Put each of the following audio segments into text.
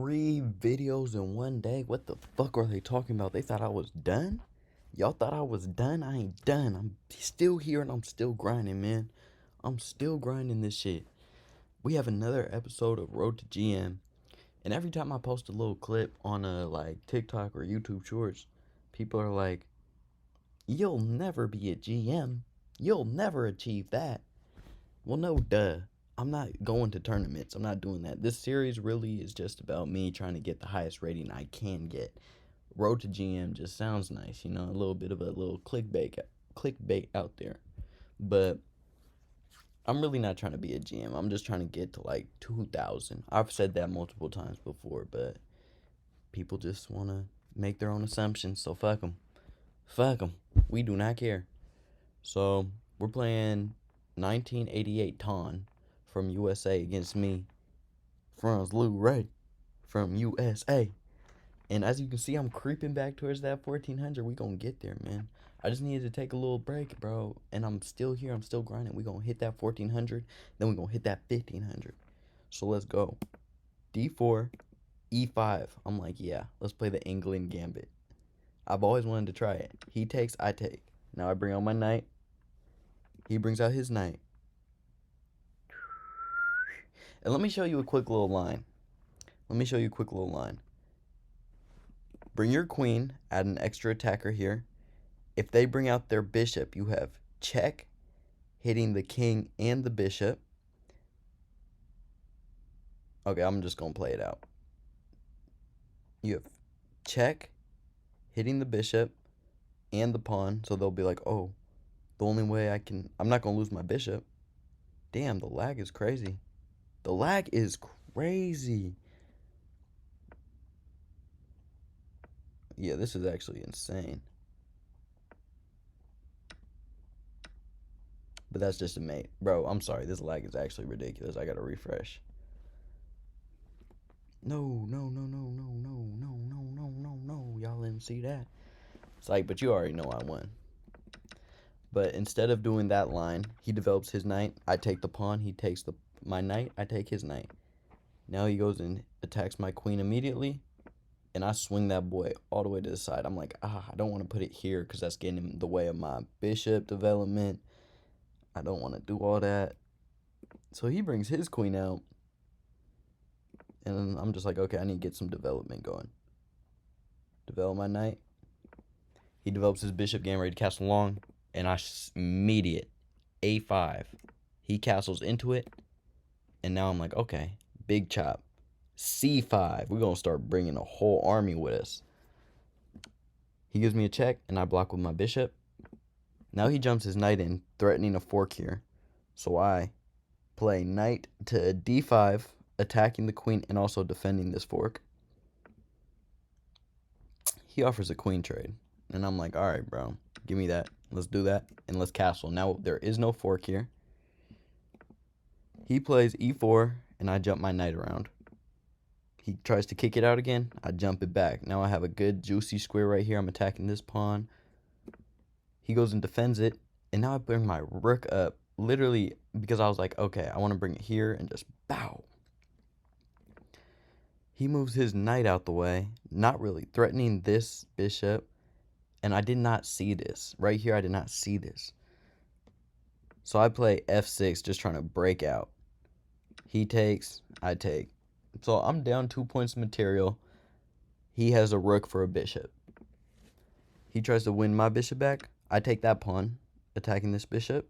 Three videos in one day? What the fuck are they talking about? They thought I was done? Y'all thought I was done? I ain't done. I'm still here and I'm still grinding, man. I'm still grinding this shit. We have another episode of Road to GM. And every time I post a little clip on a like TikTok or YouTube Shorts, people are like, "You'll never be a GM. You'll never achieve that." Well, no, duh. I'm not going to tournaments. I'm not doing that. This series really is just about me trying to get the highest rating I can get. Road to GM just sounds nice, a little bit of a little clickbait out there. But I'm really not trying to be a GM. I'm just trying to get to like 2,000. I've said that multiple times before, but people just want to make their own assumptions. So fuck them. Fuck them. We do not care. So we're playing 1988 Ton from USA against me, Franz Lou Ray from USA. And as you can see, I'm creeping back towards that 1400. We gonna get there, man. I just needed to take a little break, bro. And I'm still here. I'm still grinding. We gonna hit that 1400. Then we gonna hit that 1500. So let's go. D4, E5. I'm like, yeah, let's play the England Gambit. I've always wanted to try it. He takes, I take. Now I bring out my knight. He brings out his knight. And let me show you a quick little line. Bring your queen, add an extra attacker here. If they bring out their bishop, you have check, hitting the king and the bishop. Okay, I'm just going to play it out. You have check, hitting the bishop and the pawn. So they'll be like, oh, the only way I'm not going to lose my bishop. Damn, the lag is crazy. The lag is crazy. Yeah, this is actually insane. But that's just a mate. Bro, I'm sorry. This lag is actually ridiculous. I got to refresh. No. Y'all didn't see that. It's like, but you already know I won. But instead of doing that line, he develops his knight. I take the pawn. He takes my knight. I take his knight. Now he goes and attacks my queen immediately. And I swing that boy all the way to the side. I'm like, I don't want to put it here because that's getting in the way of my bishop development. I don't want to do all that. So he brings his queen out. And I'm just like, okay, I need to get some development going. Develop my knight. He develops his bishop, getting ready to castle long. And I immediate A5. He castles into it. And now I'm like, okay, big chop. C5. We're going to start bringing a whole army with us. He gives me a check, and I block with my bishop. Now he jumps his knight in, threatening a fork here. So I play knight to D5, attacking the queen and also defending this fork. He offers a queen trade. And I'm like, all right, bro, give me that. Let's do that. And let's castle. Now there is no fork here. He plays E4, and I jump my knight around. He tries to kick it out again. I jump it back. Now I have a good juicy square right here. I'm attacking this pawn. He goes and defends it. And now I bring my rook up. Literally, because I was like, okay, I want to bring it here and just bow. He moves his knight out the way. Not really threatening this bishop. And I did not see this. Right here, I did not see this. So I play F6, just trying to break out. He takes, I take. So I'm down 2 points of material. He has a rook for a bishop. He tries to win my bishop back. I take that pawn, attacking this bishop.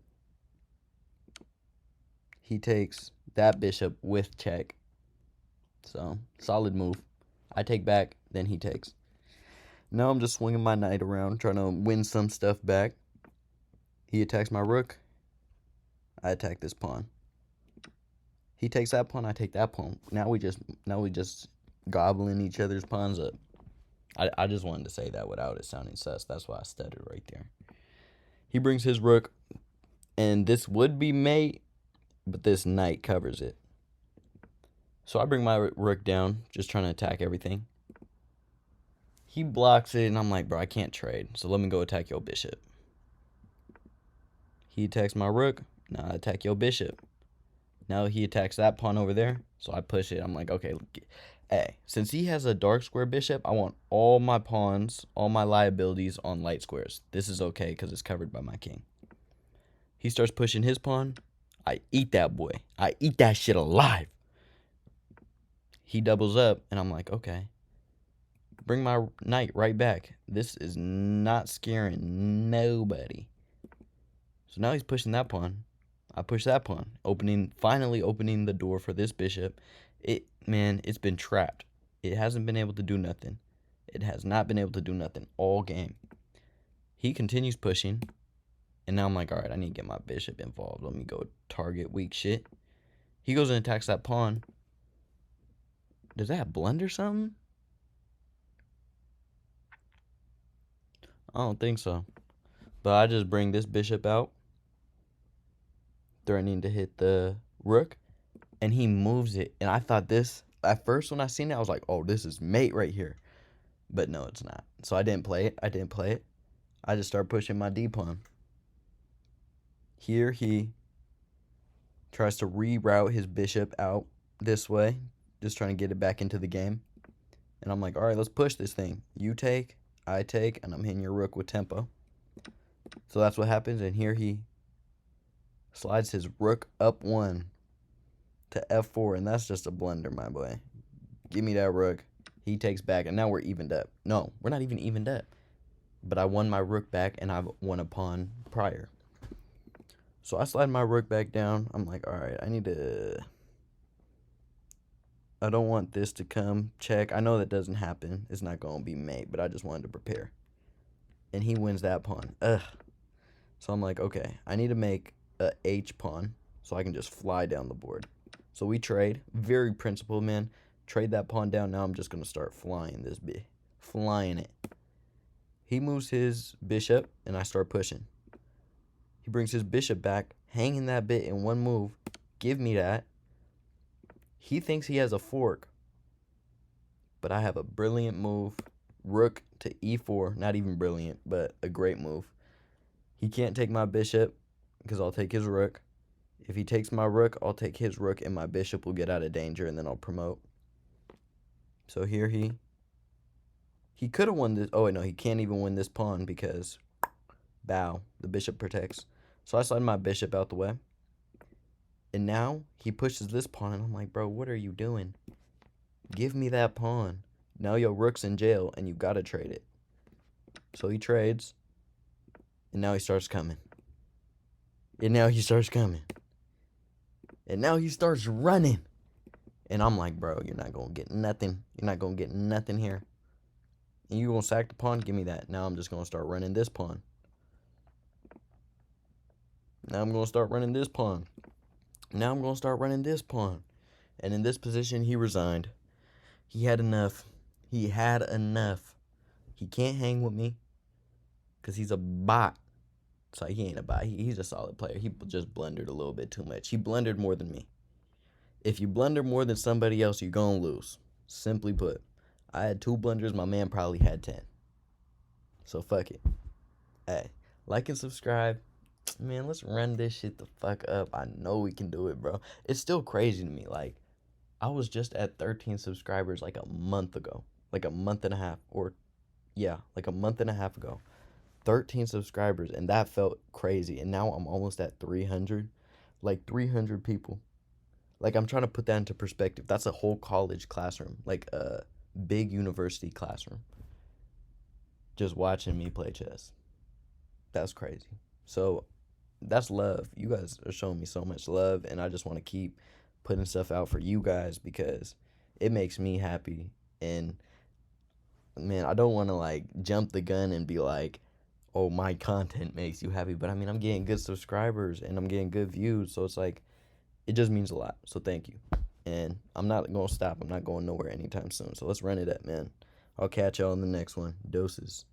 He takes that bishop with check. So, solid move. I take back, then he takes. Now I'm just swinging my knight around, trying to win some stuff back. He attacks my rook. I attack this pawn. He takes that pawn, I take that pawn. Now we just gobbling each other's pawns up. I just wanted to say that without it sounding sus. That's why I stuttered right there. He brings his rook, and this would be mate, but this knight covers it. So I bring my rook down, just trying to attack everything. He blocks it, and I'm like, bro, I can't trade. So let me go attack your bishop. He attacks my rook. Now I attack your bishop. Now he attacks that pawn over there. So I push it. I'm like, okay, Hey, since he has a dark square bishop, I want all my pawns, all my liabilities on light squares. This is okay because it's covered by my king. He starts pushing his pawn. I eat that boy. I eat that shit alive. He doubles up, and I'm like, okay. Bring my knight right back. This is not scaring nobody. So now he's pushing that pawn. I push that pawn, finally opening the door for this bishop. It's been trapped. It hasn't been able to do nothing. It has not been able to do nothing all game. He continues pushing, and now I'm like, all right, I need to get my bishop involved. Let me go target weak shit. He goes and attacks that pawn. Does that have blunder something? I don't think so. But I just bring this bishop out, threatening to hit the rook, and he moves it. And I thought this, at first when I seen it, I was like, oh, this is mate right here. But no, it's not. So I didn't play it. I just started pushing my d-pawn. Here he tries to reroute his bishop out this way, just trying to get it back into the game. And I'm like, all right, let's push this thing. You take, I take, and I'm hitting your rook with tempo. So that's what happens, and here he slides his rook up 1 to f4, and that's just a blunder, my boy. Give me that rook. He takes back, and now we're evened up. No, we're not even evened up. But I won my rook back, and I've won a pawn prior. So I slide my rook back down. I'm like, all right, I don't want this to come check. I know that doesn't happen. It's not going to be mate, but I just wanted to prepare. And he wins that pawn. Ugh. So I'm like, okay, I need to make a H pawn so I can just fly down the board. So we trade. Very principled, man. Trade that pawn down. Now I'm just going to start flying this bit. Flying it. He moves his bishop, and I start pushing. He brings his bishop back, hanging that bit in one move. Give me that. He thinks he has a fork, but I have a brilliant move. Rook to e4. Not even brilliant, but a great move. He can't take my bishop because I'll take his rook. If he takes my rook, I'll take his rook, and my bishop will get out of danger, and then I'll promote. So here he could have won this. Oh, wait, no, he can't even win this pawn because, bow, the bishop protects. So I slide my bishop out the way. And now he pushes this pawn, and I'm like, bro, what are you doing? Give me that pawn. Now your rook's in jail, and you got to trade it. So he trades, and now he starts coming. And now he starts coming. And now he starts running. And I'm like, bro, you're not going to get nothing. You're not going to get nothing here. And you going to sack the pawn? Give me that. Now I'm just going to start running this pawn. Now I'm going to start running this pawn. Now I'm going to start running this pawn. And in this position, he resigned. He had enough. He had enough. He can't hang with me because he's a bot. So he ain't a bot. He's a solid player. He just blundered a little bit too much. He blundered more than me. If you blunder more than somebody else, you're going to lose. Simply put. I had 2 blunders. My man probably had 10. So fuck it. Hey, like and subscribe. Man, let's run this shit the fuck up. I know we can do it, bro. It's still crazy to me. Like, I was just at 13 subscribers like a month ago. Like a month and a half. Like a month and a half ago. 13 subscribers, and that felt crazy. And now I'm almost at 300. Like 300 people. Like, I'm trying to put that into perspective. That's a whole college classroom. Like a big university classroom. Just watching me play chess. That's crazy. So, that's love. You guys are showing me so much love, and I just want to keep putting stuff out for you guys because it makes me happy. And, man, I don't want to, like, jump the gun and be like, oh, my content makes you happy. But, I mean, I'm getting good subscribers, and I'm getting good views, so it's like, it just means a lot. So thank you. And I'm not going to stop. I'm not going nowhere anytime soon. So let's run it up, man. I'll catch y'all in the next one. Doses.